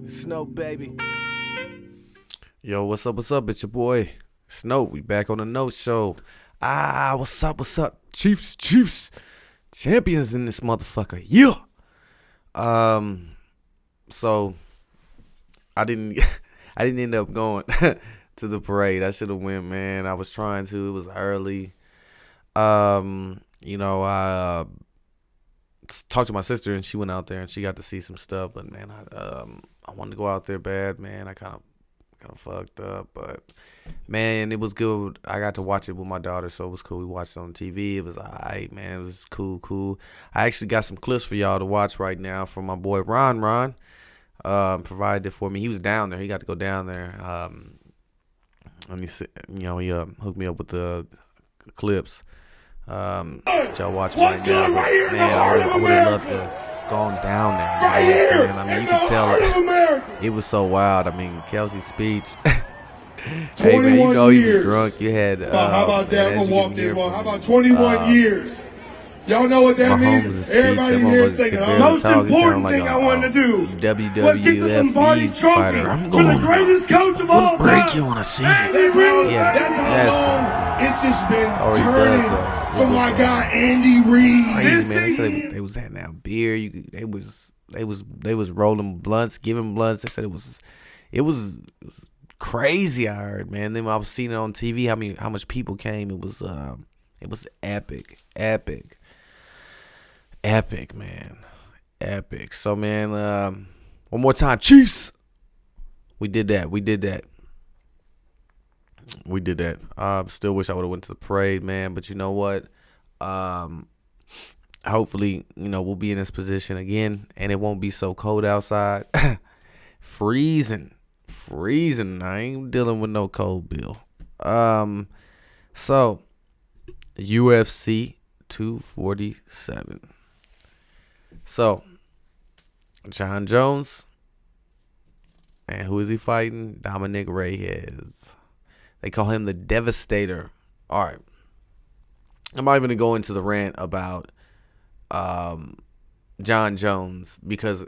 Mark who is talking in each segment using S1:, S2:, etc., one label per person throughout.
S1: Snow, baby. Yo, what's up? What's up? It's your boy Snow. We back on the No Show. What's up? What's up? Chiefs, champions in this motherfucker. Yeah. So I didn't, I didn't end up going to the parade. I should have went, man. I was trying to. It was early. I talked to my sister and she went out there and she got to see some stuff. But man, I wanted to go out there bad, man. I kind of fucked up, but man, it was good. I got to watch it with my daughter, so it was cool. We watched it on TV. It was alright, man. It was cool. I actually got some clips for y'all to watch right now from my boy Ron. Provided it for me. He was down there. He got to go down there. Let me see. He hooked me up with the clips. Y'all watch right now. But, man, I would have loved to gone down there. You know what I'm saying? I mean, you can tell it was so wild. I mean, Kelsey's speech. Hey man, you know he was drunk. You had
S2: how about that? I'm walked in. How about 21 years? Y'all know what that means? Everybody here is thinking,
S3: most important thing I want to do was get to some party trophy for the greatest coach of all time.
S1: Break you want to see?
S2: That's how long it's just been turning for my guy Andy Reid.
S1: Crazy, man. They said they was handing out beer. They was rolling blunts, giving blunts. They said it was crazy. I heard, man. Then when I was seeing it on TV, how much people came. It was epic, man, epic. So man, one more time, Chiefs. We did that. Still wish I would have went to the parade, man. But you know what? Hopefully, we'll be in this position again, and it won't be so cold outside. Freezing. I ain't dealing with no cold bill. So UFC 247. So Jon Jones, and who is he fighting? Dominic Reyes. They call him the Devastator. All right. I'm not even gonna go into the rant about Jon Jones, because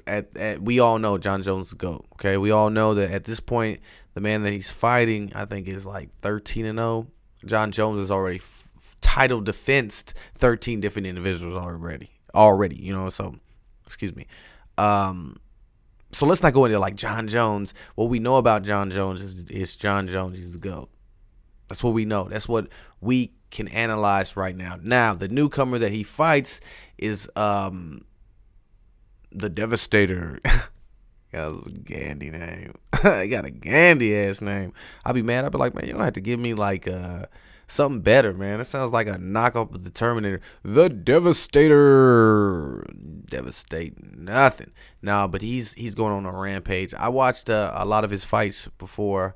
S1: we all know Jon Jones is the GOAT. Okay, we all know that at this point, the man that he's fighting, I think, is like 13-0. Jon Jones is already title defensed 13 different individuals already. So excuse me. So let's not go into like Jon Jones. What we know about Jon Jones is Jon Jones. He's the GOAT. That's what we know. That's what we can analyze right now. Now, the newcomer that he fights is the Devastator. Got a Gandhi name. He got a Gandhi ass name. I'd be mad. I'd be like, man, you don't have to give me like something better, man. It sounds like a knockoff of the Terminator. The Devastator. Devastate nothing. No, but he's going on a rampage. I watched a lot of his fights before.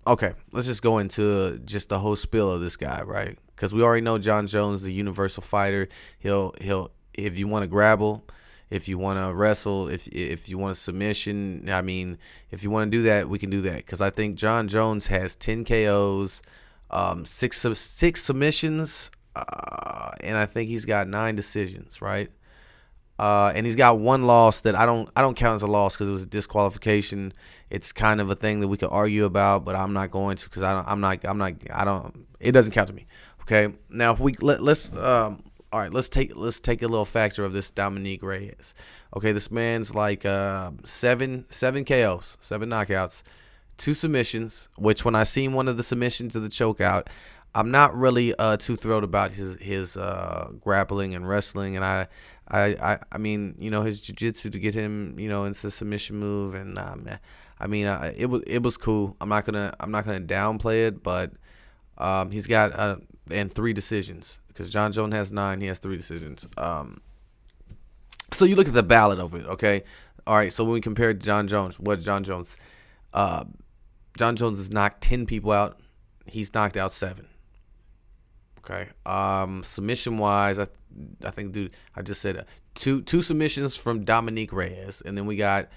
S1: Okay, let's just go into just the whole spiel of this guy, right? Because we already know Jon Jones, the universal fighter. He'll if you want to grapple, if you want to wrestle, if you want a submission, I mean, if you want to do that, we can do that. Because I think Jon Jones has 10 KOs, six submissions, and I think he's got 9 decisions, right? And he's got one loss that I don't count as a loss because it was a disqualification. It's kind of a thing that we could argue about, but I'm not going to, because it doesn't count to me. Okay. Now if let's take a little factor of this Dominic Reyes. Okay, this man's like 7 KOs, 7 knockouts, 2 submissions, which when I seen one of the submissions of the chokeout, I'm not really too thrilled about his grappling and wrestling, and I mean, his jiu-jitsu to get him, into submission move, and it was cool. I'm not gonna downplay it, but he's got and 3 decisions, because Jon Jones has 9, he has 3 decisions. So you look at the ballot of it, okay? All right. So when we compare Jon Jones, what's Jon Jones? Jon Jones has knocked 10 people out. He's knocked out 7. Okay. Submission wise, I think, dude, I just said two submissions from Dominic Reyes, and then we got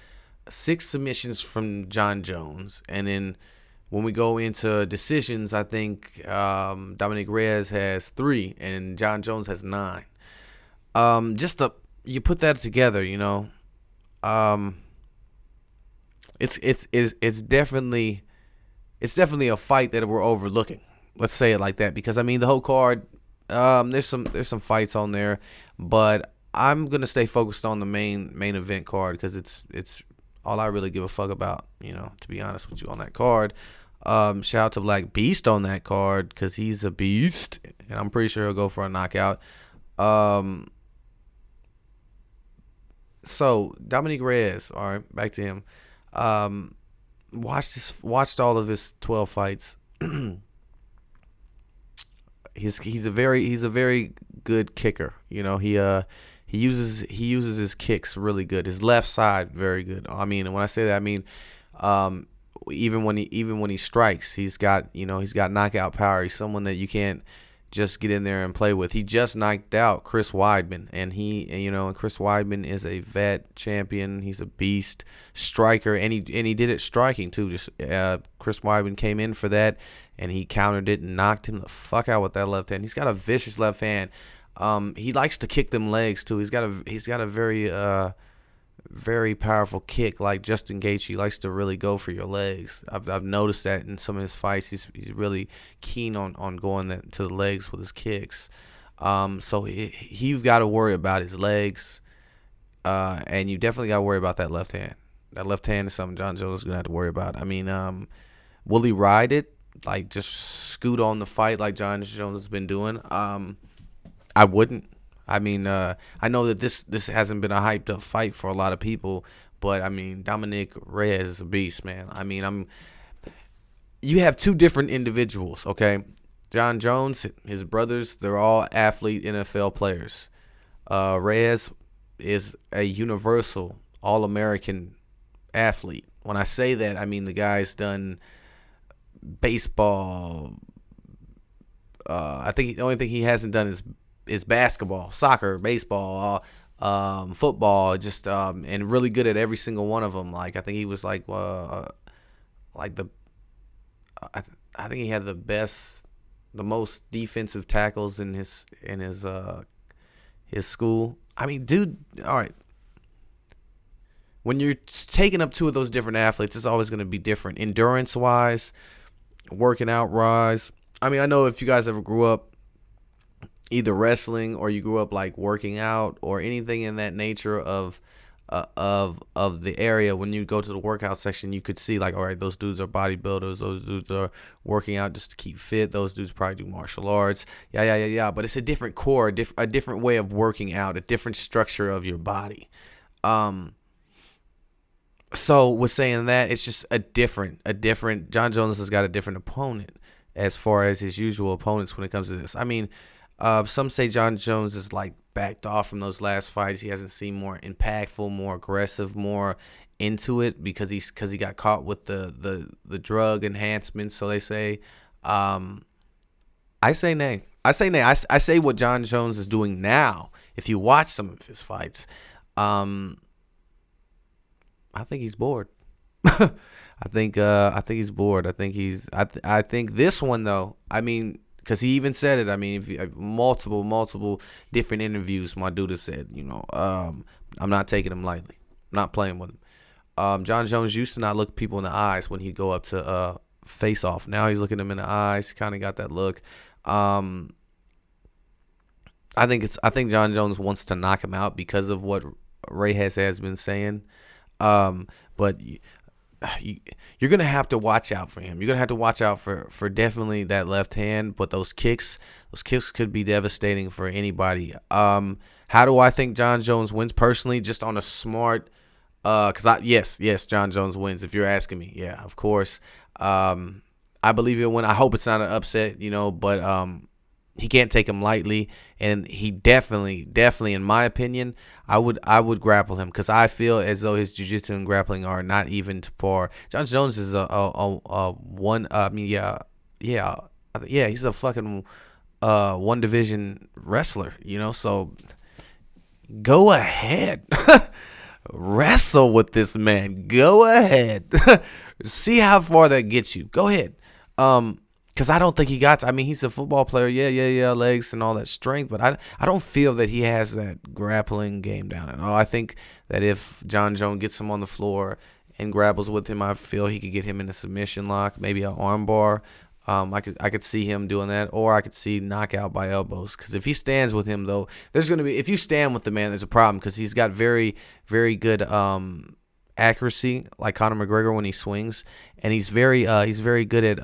S1: 6 submissions from Jon Jones, and then when we go into decisions, I think Dominic Reyes has 3 and Jon Jones has 9. Just you put that together, it's definitely a fight that we're overlooking. Let's say it like that, because I mean the whole card, there's some fights on there, but I'm gonna stay focused on the main event card because it's all I really give a fuck about. To be honest with you, on that card. Shout out to Black Beast on that card because he's a beast, and I'm pretty sure he'll go for a knockout. So Dominic Reyes, all right, back to him. Watched all of his 12 fights. He's a very good kicker. He uses his kicks really good. His left side very good. I mean, and when I say that, I mean even when he strikes, he's got knockout power. He's someone that you can't just get in there and play with. He just knocked out Chris Weidman, and Chris Weidman is a vet champion. He's a beast striker, and he did it striking too. Just Chris Weidman came in for that, and he countered it and knocked him the fuck out with that left hand. He's got a vicious left hand. He likes to kick them legs too. He's got a very powerful kick, like Justin Gaethje. He likes to really go for your legs. I've noticed that in some of his fights. He's really keen on going to the legs with his kicks. So you've got to worry about his legs, and you definitely got to worry about that left hand. That left hand is something Jon Jones is gonna have to worry about. I mean, will he ride it, like just scoot on the fight like Jon Jones has been doing? I wouldn't. I mean, I know that this hasn't been a hyped up fight for a lot of people, but I mean, Dominic Reyes is a beast, man. I mean, you have two different individuals, okay? Jon Jones, his brothers, they're all athlete NFL players. Reyes is a universal All-American athlete. When I say that, I mean the guy's done baseball. I think the only thing he hasn't done is basketball, soccer, baseball, football, just and really good at every single one of them. Like I think he was I think he had the most defensive tackles in his school. I mean, dude, all right. When you're taking up two of those different athletes, it's always going to be different, endurance wise, working out wise. I mean, I know if you guys ever grew up either wrestling or you grew up like working out or anything in that nature of the area, when you go to the workout section, you could see like, all right, those dudes are bodybuilders, those dudes are working out just to keep fit, those dudes probably do martial arts, yeah. But it's a different core, a different way of working out, a different structure of your body. So with saying that, it's just a different. Jon Jones has got a different opponent as far as his usual opponents when it comes to this. I mean, some say Jon Jones is like backed off from those last fights. He hasn't seemed more impactful, more aggressive, more into it because he got caught with the drug enhancements. So they say, I say nay. I say what Jon Jones is doing now. If you watch some of his fights, I think he's bored. I think he's bored. I think this one though. I mean, because he even said it. I mean, if multiple different interviews, my dude has said, I'm not taking him lightly. I'm not playing with him. Jon Jones used to not look people in the eyes when he'd go up to face off. Now he's looking them in the eyes. He kind of got that look. I think Jon Jones wants to knock him out because of what Reyes has been saying. But you're going to have to watch out for him. You're going to have to watch out for definitely that left hand, but those kicks could be devastating for anybody. How do I think Jon Jones wins personally? Just on a smart, yes, Jon Jones wins. If you're asking me, yeah, of course. I believe he'll win. I hope it's not an upset, but he can't take him lightly, and he definitely, in my opinion, I would grapple him because I feel as though his jiu-jitsu and grappling are not even to par. Jon Jones is a one. He's a fucking one division wrestler, So go ahead, wrestle with this man. Go ahead, see how far that gets you. Go ahead. Because I don't think he got. I mean, he's a football player. Yeah, legs and all that strength. But I don't feel that he has that grappling game down at all. I think that if John Jones gets him on the floor and grapples with him, I feel he could get him in a submission lock, maybe an arm bar. I could see him doing that, or I could see knockout by elbows. Because if he stands with him, though, there's going to be, if you stand with the man, there's a problem because he's got very, very good accuracy, like Conor McGregor when he swings, and he's very good at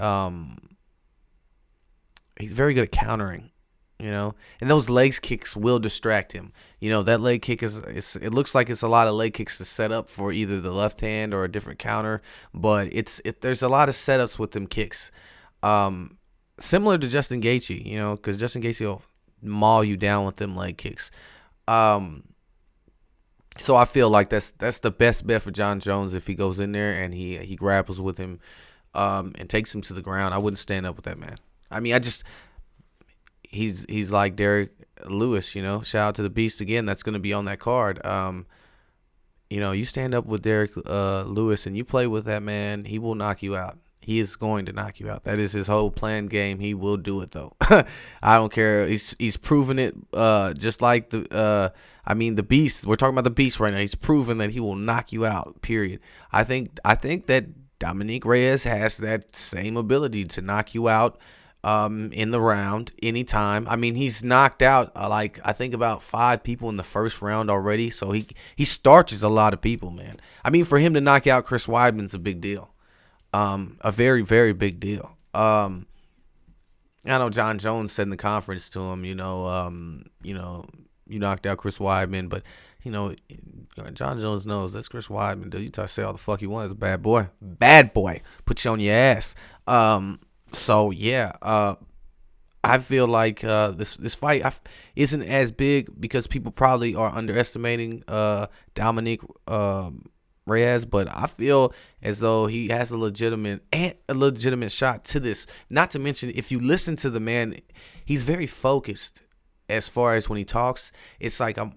S1: countering. And those leg kicks will distract him. That leg kick it looks like it's a lot of leg kicks to set up for either the left hand or a different counter, but there's a lot of setups with them kicks. Similar to Justin Gaethje, because Justin Gaethje will maul you down with them leg kicks. So I feel like that's the best bet for John Jones if he goes in there and he grapples with him, and takes him to the ground. I wouldn't stand up with that man. I mean, he's like Derek Lewis, Shout out to the Beast again. That's going to be on that card. You stand up with Derek Lewis and you play with that man, he will knock you out. He is going to knock you out. That is his whole planned game. He will do it though. I don't care. He's proven it. Just like the Beast. We're talking about the Beast right now. He's proven that he will knock you out. Period. I think that Dominic Reyes has that same ability to knock you out in the round anytime. I mean, he's knocked out I think about 5 people in the first round already. So he starches a lot of people, man. I mean, for him to knock out Chris Weidman's a big deal. A very, very big deal. I know John Jones said in the conference to him, you knocked out Chris Weidman, but John Jones knows that's Chris Weidman, dude. You try to say all the fuck you want. It's a bad boy. Bad boy. Put you on your ass. So yeah, I feel like this fight isn't as big because people probably are underestimating Dominic Reyes, but I feel as though he has a legitimate shot to this. Not to mention, if you listen to the man, he's very focused. As far as when he talks, it's like a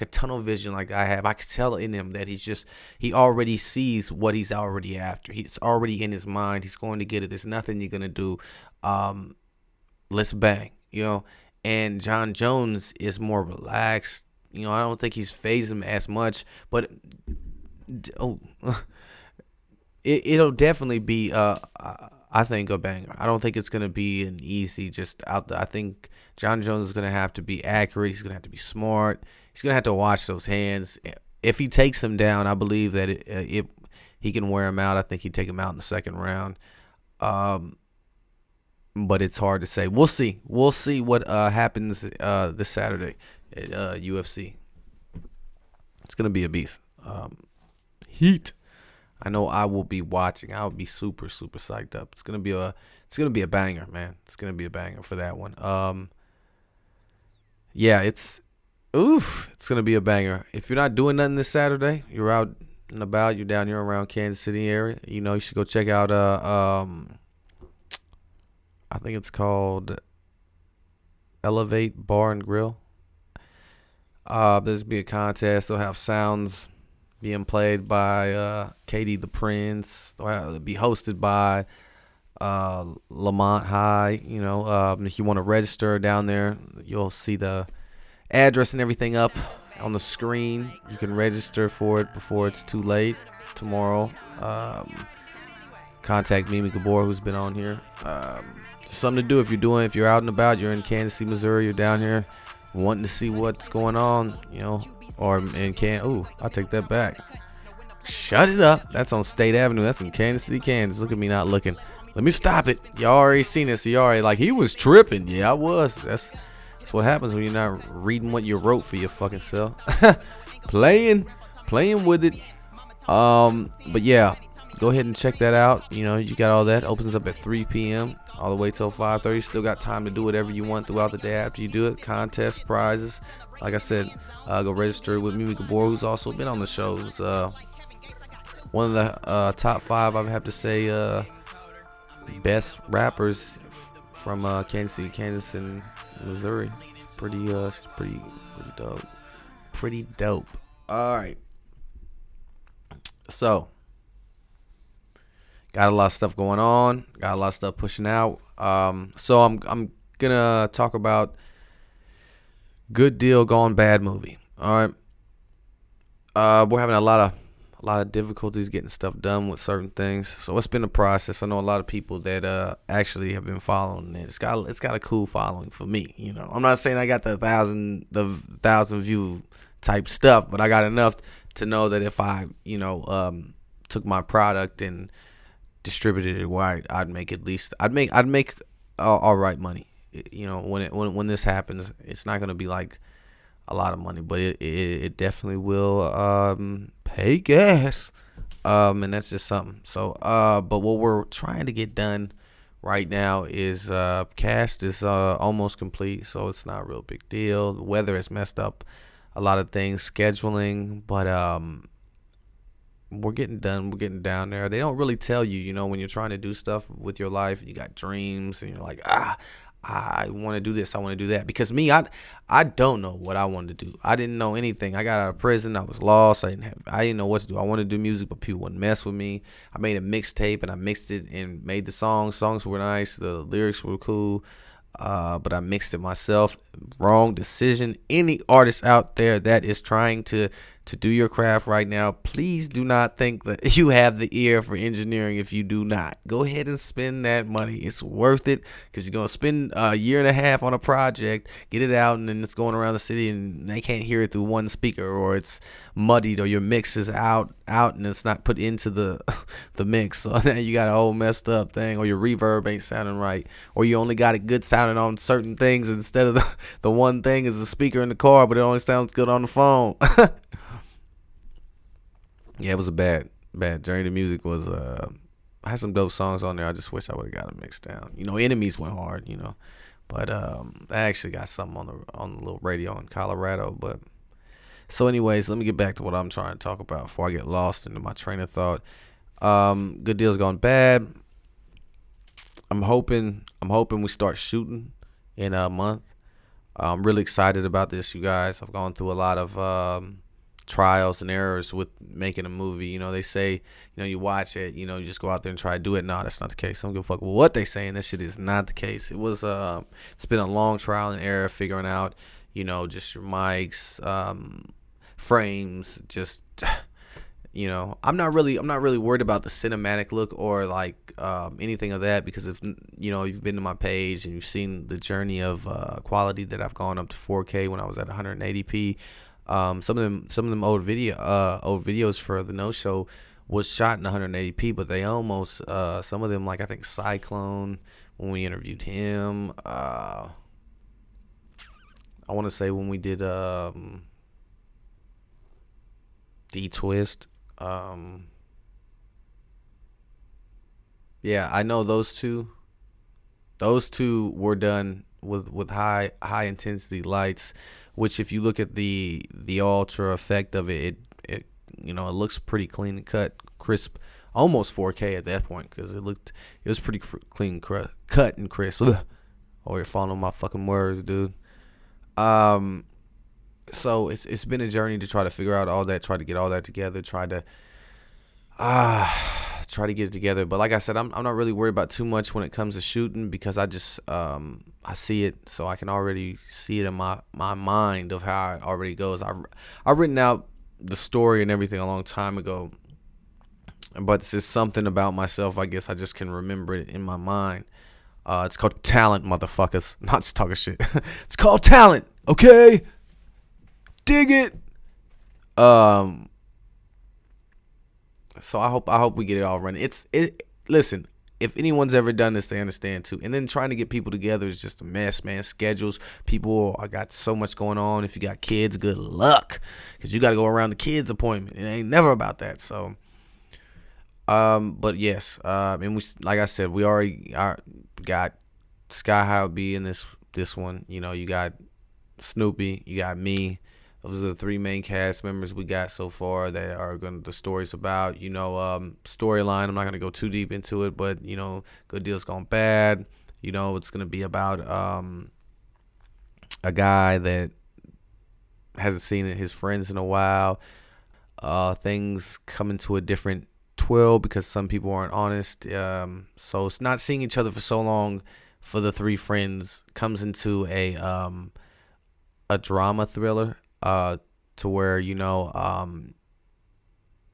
S1: tunnel vision like I have. I can tell in him that he already sees what he's already after. He's already in his mind. He's going to get it. There's nothing you're gonna do. Let's bang, And John Jones is more relaxed. I don't think he's phased him as much, but it'll definitely be I think a banger. I don't think it's gonna be an easy just out there. I think John Jones is gonna have to be accurate. He's gonna have to be smart. He's gonna have to watch those hands. If he takes him down, I believe that he can wear him out. I think he'd take him out in the second round. But it's hard to say. We'll see. We'll see what happens this Saturday at UFC. It's gonna be a beast. Heat. I know I will be watching. I'll be super, super psyched up. It's gonna be a banger, man. It's gonna be a banger for that one. Yeah, it's gonna be a banger. If you're not doing nothing this Saturday, you're out and about, you're down here around Kansas City area, you should go check out I think it's called Elevate Bar and Grill. There's be a contest. They'll have sounds being played by Katie the Prince. They'll be hosted by Lamont High. If you want to register down there, you'll see the address and everything up on the screen. You can register for it before it's too late tomorrow. Contact Mimi Gabor, who's been on here. Something to do if you're out and about, you're in Kansas City, Missouri, you're down here wanting to see what's going on, or in I take that back. Shut it up. That's on State Avenue. That's in Kansas City, Kansas. Look at me not looking. Let me stop it. Y'all already seen it. So y'all already like, he was tripping. Yeah, I was. That's what happens when you're not reading what you wrote for your fucking self. playing with it. But yeah, go ahead and check that out. You got all that. Opens up at 3 p.m. all the way till 5:30. Still got time to do whatever you want throughout the day after you do it. Contests, prizes. Like I said, go register with Mimi Gabor, who's also been on the shows. One of the top 5, I would have to say, best rappers from Kansas City, Kansas, and Missouri. She's pretty dope. Pretty dope. All right. So, got a lot of stuff going on. Got a lot of stuff pushing out. So I'm gonna talk about Good Deal Gone Bad movie. All right. We're having a lot of difficulties getting stuff done with certain things. So it's been a process. I know a lot of people that actually have been following it. It's got a cool following for me. You know, I'm not saying I got the thousand view type stuff, but I got enough to know that if I took my product and distributed it right, I'd make all right money. You know, when this happens, it's not gonna be like a lot of money, but it definitely will pay gas, and that's just something. So but what we're trying to get done right now is cast is almost complete, so it's not a real big deal. The weather has messed up a lot of things, scheduling, but we're getting done. We're getting down there. They don't really tell you, when you're trying to do stuff with your life, you got dreams, and you're like, I want to do this, I want to do that. Because me, I don't know what I wanted to do. I didn't know anything. I got out of prison. I was lost. I didn't know what to do. I wanted to do music, but people wouldn't mess with me. I made a mixtape and I mixed it and made the songs. Songs were nice. The lyrics were cool. But I mixed it myself. Wrong decision. Any artist out there that is trying to do your craft right now, please do not think that you have the ear for engineering. If you do not, go ahead and spend that money. It's worth it, because you're going to spend a year and a half on a project, get it out, and then it's going around the city and they can't hear it through one speaker, or it's muddied, or your mix is out and it's not put into the mix. So now you got a whole messed up thing, or your reverb ain't sounding right, or you only got it good sounding on certain things instead of the one thing is a speaker in the car, but it only sounds good on the phone. Yeah, it was a bad journey. The music was I had some dope songs on there. I just wish I would have got them mixed down. Enemies went hard, but I actually got something on the little radio in Colorado. But so, anyways, let me get back to what I'm trying to talk about before I get lost into my train of thought. Good Deal's Gone Bad. I'm hoping we start shooting in a month. I'm really excited about this, you guys. I've gone through a lot of trials and errors with making a movie. They say, you watch it, you just go out there and try to do it. No, that's not the case. I don't give a fuck with what they saying. That shit is not the case. It was it's been a long trial and error figuring out, just your mics, frames, just I'm not really worried about the cinematic look or like anything of that, because if you've been to my page and you've seen the journey of quality that I've gone up to 4K when I was at 180p. Some of them old videos for the No Show was shot in 180p, but they almost some of them, like I think Cyclone, when we interviewed him, I want to say when we did D-Twist, yeah, I know those two were done with high intensity lights, which if you look at the ultra effect of it looks pretty clean cut, crisp, almost 4K at that point, because it was pretty clean cut and crisp. Oh, you're following my fucking words, dude. So it's been a journey to try to figure out all that, try to get all that together, try to get it together. But like I said, I'm not really worried about too much when it comes to shooting, because I just I see it, so I can already see it in my mind of how it already goes. I've written out the story and everything a long time ago, but it's just something about myself, I guess I just can remember it in my mind. It's called talent, motherfuckers. Not just talking shit. It's called talent, okay? Dig it. So I hope we get it all running. Listen, if anyone's ever done this, they understand too. And then trying to get people together is just a mess, man. Schedules, people, I got so much going on. If you got kids, good luck, because you got to go around the kids' appointment. It ain't never about that. So, but yes, and we, like I said, we already got Sky High will be in this one. You got Snoopy, you got me. Those are the three main cast members we got so far that are the story's about. Storyline, I'm not going to go too deep into it, but, Good Deal's Gone Bad. It's going to be about a guy that hasn't seen his friends in a while. Things come into a different twirl because some people aren't honest. So it's not seeing each other for so long for the three friends comes into a drama thriller, to where, you know,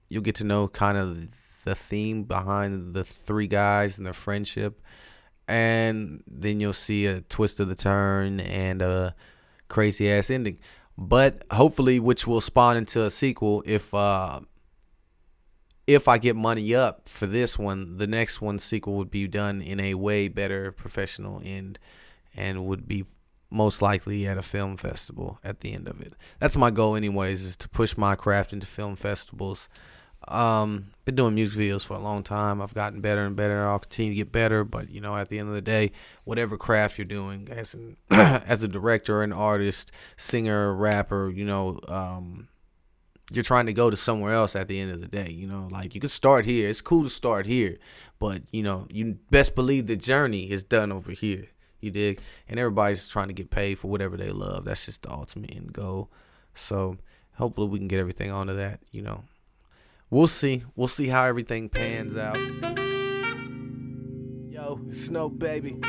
S1: you'll get to know kind of the theme behind the three guys and their friendship, and then you'll see a twist of the turn and a crazy ass ending. But hopefully, which will spawn into a sequel, if I get money up for this one, the next one sequel would be done in a way better professional end, and would be most likely at a film festival at the end of it. That's my goal anyways, is to push my craft into film festivals. Been doing music videos for a long time. I've gotten better and better. I'll continue to get better, but you know, at the end of the day, whatever craft you're doing as an as a director, an artist, singer, rapper, you know, you're trying to go to somewhere else at the end of the day. You know, like, you can start here. It's cool to start here, but you know, you best believe the journey is done over here. You dig? And everybody's trying to get paid for whatever they love. That's just the ultimate end goal. So hopefully we can get everything onto that, you know. We'll see. We'll see how everything pans out. Yo, it's Snow, baby.